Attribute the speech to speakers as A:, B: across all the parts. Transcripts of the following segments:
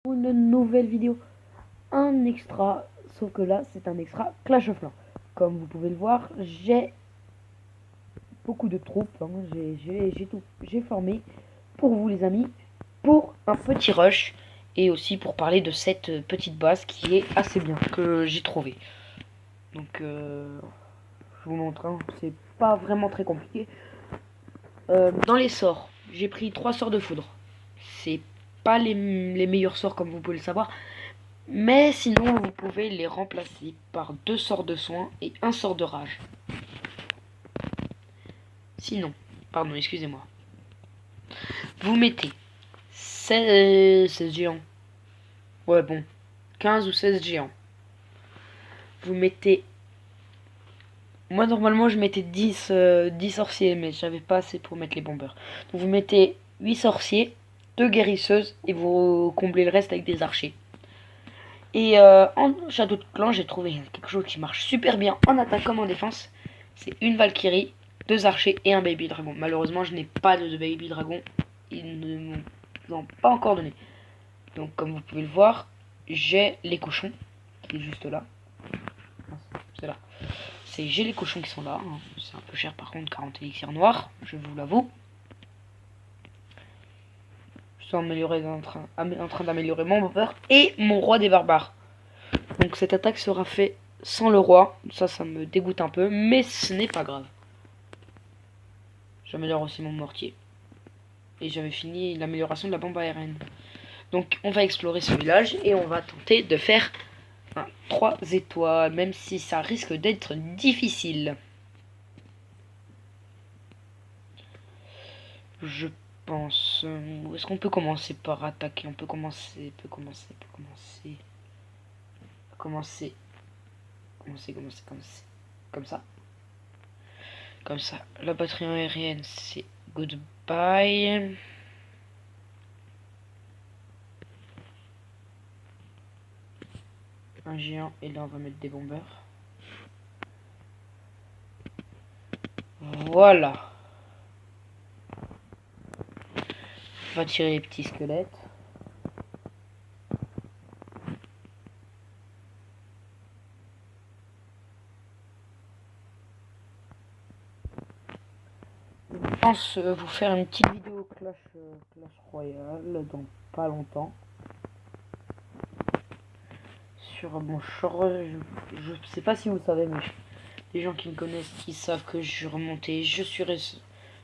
A: Une nouvelle vidéo, un extra, sauf que là c'est un extra Clash of Clans. Comme vous pouvez le voir, j'ai beaucoup de troupes, hein. J'ai formé pour vous les amis, pour un petit rush et aussi pour parler de cette petite base qui est assez bien, que j'ai trouvé. Donc je vous montre, hein, c'est pas vraiment très compliqué. Dans les sorts, j'ai pris 3 sorts de foudre. C'est pas les meilleurs sorts comme vous pouvez le savoir. Mais sinon, vous pouvez les remplacer par 2 sorts de soin et un sort de rage. Sinon, pardon, excusez-moi. Vous mettez 16 géants. Ouais, bon. 15 ou 16 géants. Vous mettez... Moi, normalement, je mettais 10 sorciers, mais j'avais pas assez pour mettre les bombeurs. Donc, vous mettez 8 sorciers, 2 guérisseuses, et vous comblez le reste avec des archers. Et en Shadow de Clan, j'ai trouvé quelque chose qui marche super bien en attaque comme en défense. C'est une Valkyrie, 2 archers et un Baby Dragon. Malheureusement, je n'ai pas de Baby Dragon. Ils ne m'ont pas encore donné. Donc, comme vous pouvez le voir, j'ai les cochons qui est juste là. C'est là. J'ai les cochons qui sont là. Hein. C'est un peu cher par contre, 40 élixirs noirs, je vous l'avoue. Je suis en train d'améliorer mon buffer et mon roi des barbares. Donc cette attaque sera faite sans le roi. Ça me dégoûte un peu, mais ce n'est pas grave. J'améliore aussi mon mortier. Et j'avais fini l'amélioration de la bombe aérienne. Donc on va explorer ce village et on va tenter de faire 3 étoiles, même si ça risque d'être difficile. Je pense... Est-ce qu'on peut commencer par attaquer? On peut commencer, commencer, comme ça. Comme ça. La batterie aérienne, c'est goodbye. Un géant, et là on va mettre des bombeurs. Voilà. On va tirer les petits squelettes. Je pense vous faire une petite vidéo Clash Royale dans pas longtemps. Sur mon short, je sais pas si vous savez, mais les gens qui me connaissent, qui savent que je suis remonté, je suis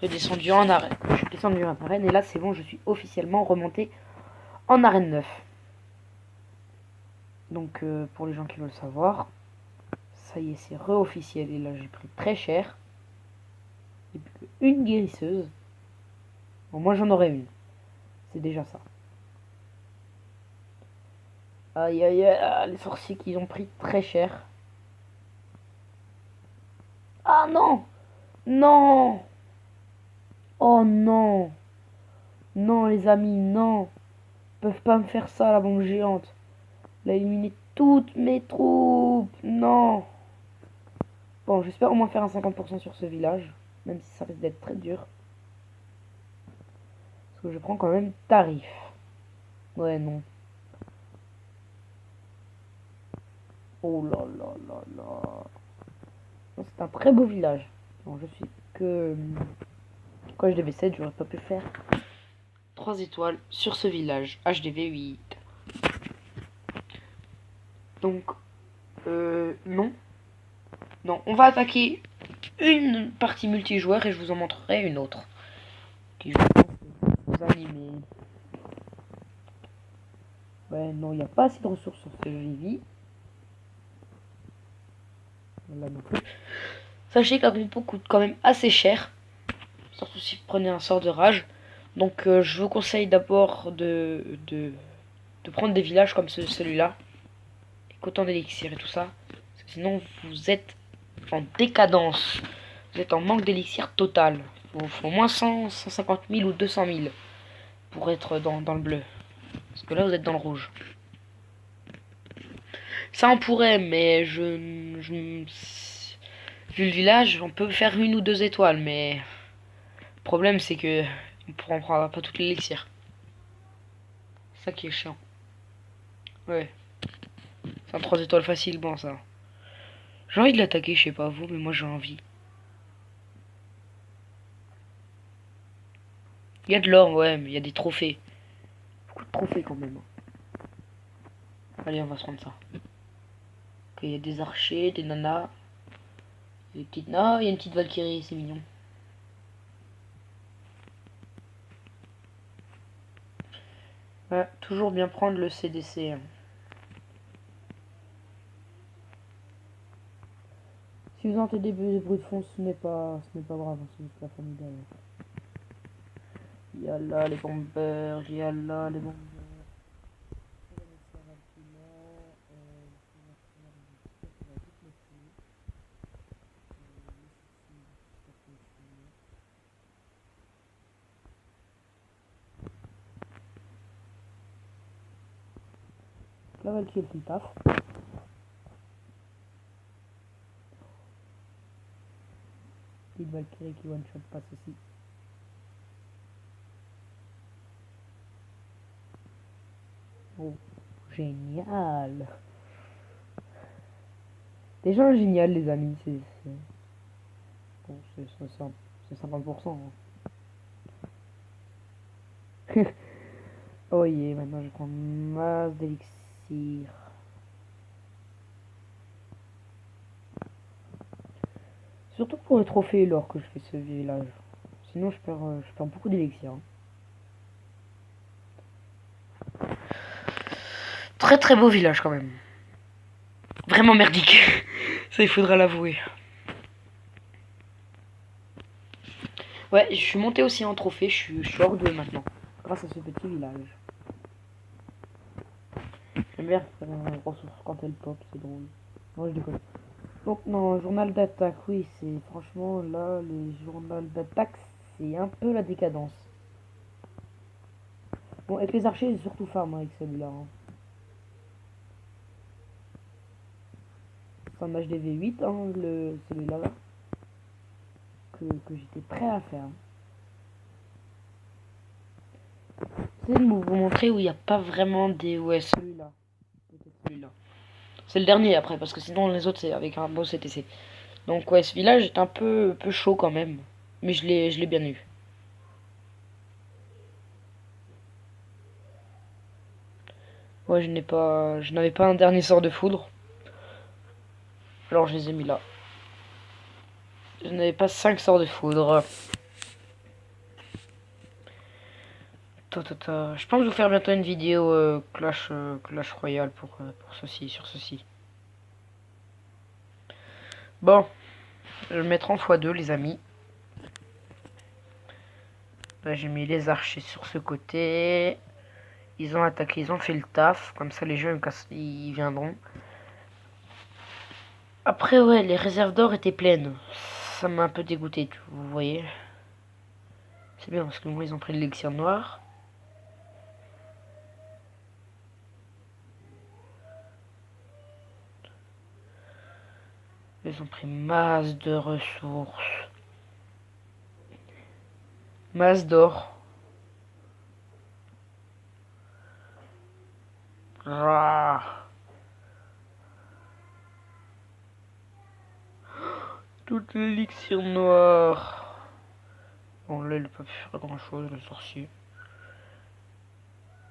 A: redescendu en arène. Je suis descendu en arène et là c'est bon, je suis officiellement remonté en arène 9. Donc pour les gens qui veulent savoir, ça y est, c'est re-officiel et là j'ai pris très cher. Et plus qu'une guérisseuse. Bon, moi j'en aurais une. C'est déjà ça. Aïe aïe aïe, les sorciers qui ont pris très cher. Ah non! Non! Oh non! Non les amis, non! Ils peuvent pas me faire ça, la bombe géante. Elle a éliminé toutes mes troupes. Non! Bon, j'espère au moins faire un 50% sur ce village. Même si ça risque d'être très dur. Parce que je prends quand même tarif. Ouais, non. Oh là là là là. C'est un très beau village. Bon, je suis que... Quand HDV 7, j'aurais pas pu faire 3 étoiles sur ce village. HDV 8. Donc, non. Non, on va attaquer une partie multijoueur et je vous en montrerai une autre. Qui, je pense, vous animer. Ouais, non, il n'y a pas assez de ressources sur ce JV. Là non plus. Sachez qu'un compo coûte quand même assez cher. Surtout si vous prenez un sort de rage. Donc je vous conseille d'abord de prendre des villages comme celui-là. Avec autant d'élixir et tout ça. Parce que sinon vous êtes en décadence. Vous êtes en manque d'élixir total. Il faut au moins 150 000 ou 200 000 pour être dans le bleu. Parce que là vous êtes dans le rouge. Ça on pourrait, mais vu le village, on peut faire 1 ou 2 étoiles, mais le problème c'est que on prendra pas toute l'élixir. C'est ça qui est chiant. Ouais. C'est un 3 étoiles facilement, ça. J'ai envie de l'attaquer, je sais pas vous, mais moi j'ai envie. Il y a de l'or, ouais, mais il y a des trophées. Beaucoup de trophées quand même. Allez, on va se prendre ça. Ok, il y a des archers, des nanas. Des petites... Ah, il y a une petite Valkyrie, c'est mignon. Ouais, toujours bien prendre le CDC. Hein. Si vous entendez des bruits de fond, ce n'est pas grave, hein, c'est juste la famille derrière. Il y a là les bombers, il y a là les bombers. La Valkyrie fait le taf. Petite Valkyrie qui one shot passe aussi. Oh, génial. Déjà génial les amis, bon, c'est 50%. Hein. Oh yeah, maintenant je prends masse d'élixir. Surtout pour le trophée et l'or que je fais ce village. Sinon je perds beaucoup d'élixir. Hein. Très très beau village quand même. Vraiment merdique. Ça il faudra l'avouer. Ouais, je suis monté aussi en trophée, je suis hors 2 maintenant. Grâce à ce petit village. J'aime bien faire une ressource quand elle pop, c'est drôle. Non, je déconne. Donc non, journal d'attaque, oui, c'est franchement là, les journaux d'attaque, c'est un peu la décadence. Bon, avec les archers, j'ai surtout farm avec celui-là. Hein. C'est un HDV8, hein, celui-là, là, que j'étais prêt à faire. C'est de vous montrer où il n'y a pas vraiment des... Ouais, celui-là. Peut-être celui-là. C'est le dernier après, parce que sinon les autres c'est avec un beau CTC. Donc ouais, ce village est un peu chaud quand même. Mais je l'ai bien eu. Ouais, je n'avais pas un dernier sort de foudre. Alors je les ai mis là. Je n'avais pas 5 sorts de foudre. Je pense vous faire bientôt une vidéo Clash Royale pour ceci, sur ceci. Bon, je vais mettre en x2 les amis. Là j'ai mis les archers sur ce côté. Ils ont attaqué, ils ont fait le taf. Comme ça les jeux ils viendront. Après ouais, les réserves d'or étaient pleines. Ça m'a un peu dégoûté, vous voyez. C'est bien parce que moi ils ont pris l'élixir noir. Ils ont pris masse de ressources. Masse d'or. Ah. Toute l'élixir noir. Bon là il n'a pas pu faire grand chose le sorcier.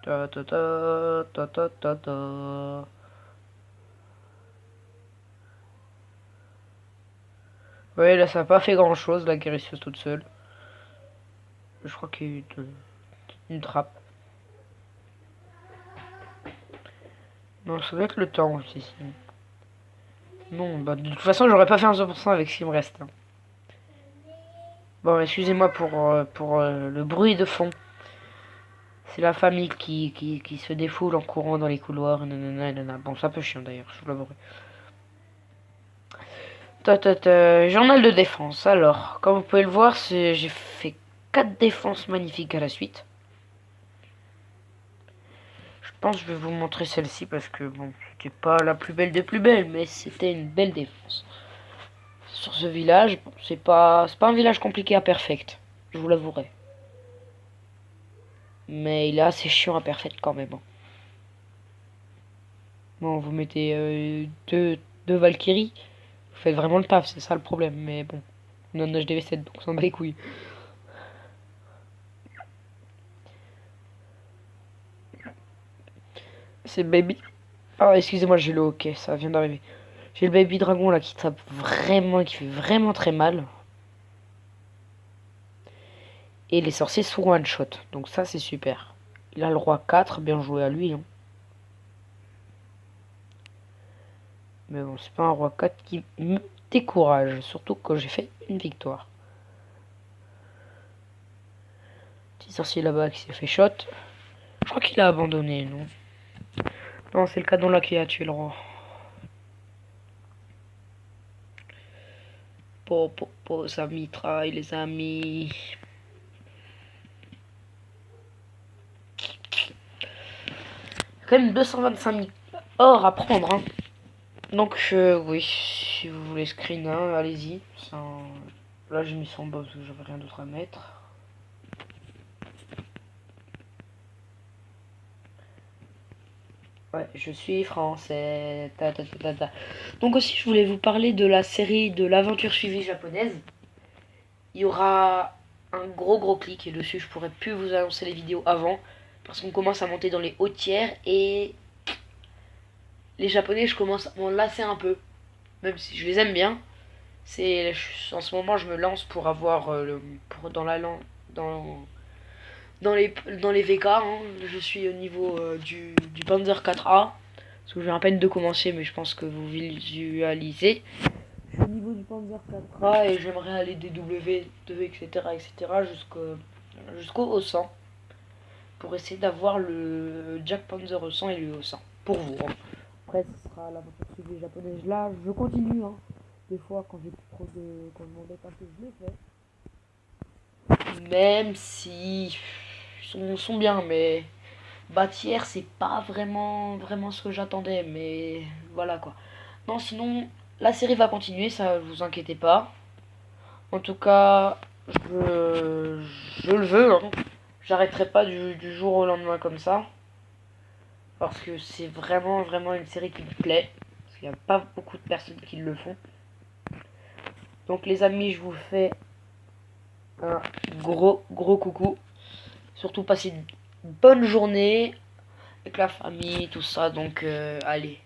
A: Ta ta ta ta ta ta ta. Ouais là ça n'a pas fait grand chose la guérisseuse toute seule. Je crois qu'il y a eu une trappe. Non ça doit être le temps aussi sinon. Non bah de toute façon j'aurais pas fait un 100% avec ce qui me reste. Hein. Bon excusez-moi pour le bruit de fond. C'est la famille qui se défoule en courant dans les couloirs. Nanana, nanana. Bon, c'est un peu chiant d'ailleurs, je vous l'avouerai. Journal de défense. Alors, comme vous pouvez le voir, j'ai fait 4 défenses magnifiques à la suite. Je pense que je vais vous montrer celle-ci parce que, bon, c'était pas la plus belle des plus belles, mais c'était une belle défense. Sur ce village, bon, c'est pas un village compliqué à perfect, je vous l'avouerai. Mais il est assez chiant à perfect quand même. Hein. Bon, vous mettez deux Valkyries. Vous faites vraiment le taf, c'est ça le problème. Mais bon, on a un HDV7, donc on s'en bat les couilles. C'est Baby. Ah, excusez-moi, j'ai le hockey, ça vient d'arriver. J'ai le Baby Dragon là qui tape vraiment, qui fait vraiment très mal. Et les sorciers sont one shot, donc ça c'est super. Il a le roi 4, bien joué à lui. Hein. Mais bon, c'est pas un roi 4 qui me décourage, surtout quand j'ai fait une victoire. Petit sorcier là-bas qui s'est fait shot. Je crois qu'il a abandonné, non? Non, c'est le canon là qui a tué le roi. Ça mitraille les amis. Quand même 225 000 or à prendre. Hein. Donc oui, si vous voulez screen, hein, allez-y. Là j'ai mis son bas parce que j'avais rien d'autre à mettre. Ouais, je suis français. Ta, ta, ta, ta, ta. Donc aussi, je voulais vous parler de la série de l'aventure suivie japonaise. Il y aura un gros clic et dessus, je pourrais plus vous annoncer les vidéos avant parce qu'on commence à monter dans les hautes tiers et les japonais, je commence à m'en lasser un peu. Même si je les aime bien, c'est en ce moment, je me lance pour avoir dans la dans dans les VK. Hein. Je suis au niveau du Panzer 4A. Parce que je viens à peine de commencer, mais je pense que vous visualisez. Je suis au niveau du Panzer 4A et j'aimerais aller des W2, etc. Jusqu'au O100. Pour essayer d'avoir le Jack Panzer O100 et le O100. Pour vous. Hein. Après, ce sera l'aventure suivie japonaise. Là, je continue. Hein. Des fois, quand j'ai plus trop de. Quand je m'embête un peu, je le fais. Même si. Sont bien, mais. Bâtière, c'est pas vraiment ce que j'attendais, mais voilà quoi. Non, sinon, la série va continuer, ça vous inquiétez pas. En tout cas, je le veux. Hein. J'arrêterai pas du jour au lendemain comme ça. Parce que c'est vraiment une série qui me plaît. Parce qu'il n'y a pas beaucoup de personnes qui le font. Donc les amis, je vous fais un gros coucou. Surtout passez une bonne journée avec la famille, tout ça. Donc allez.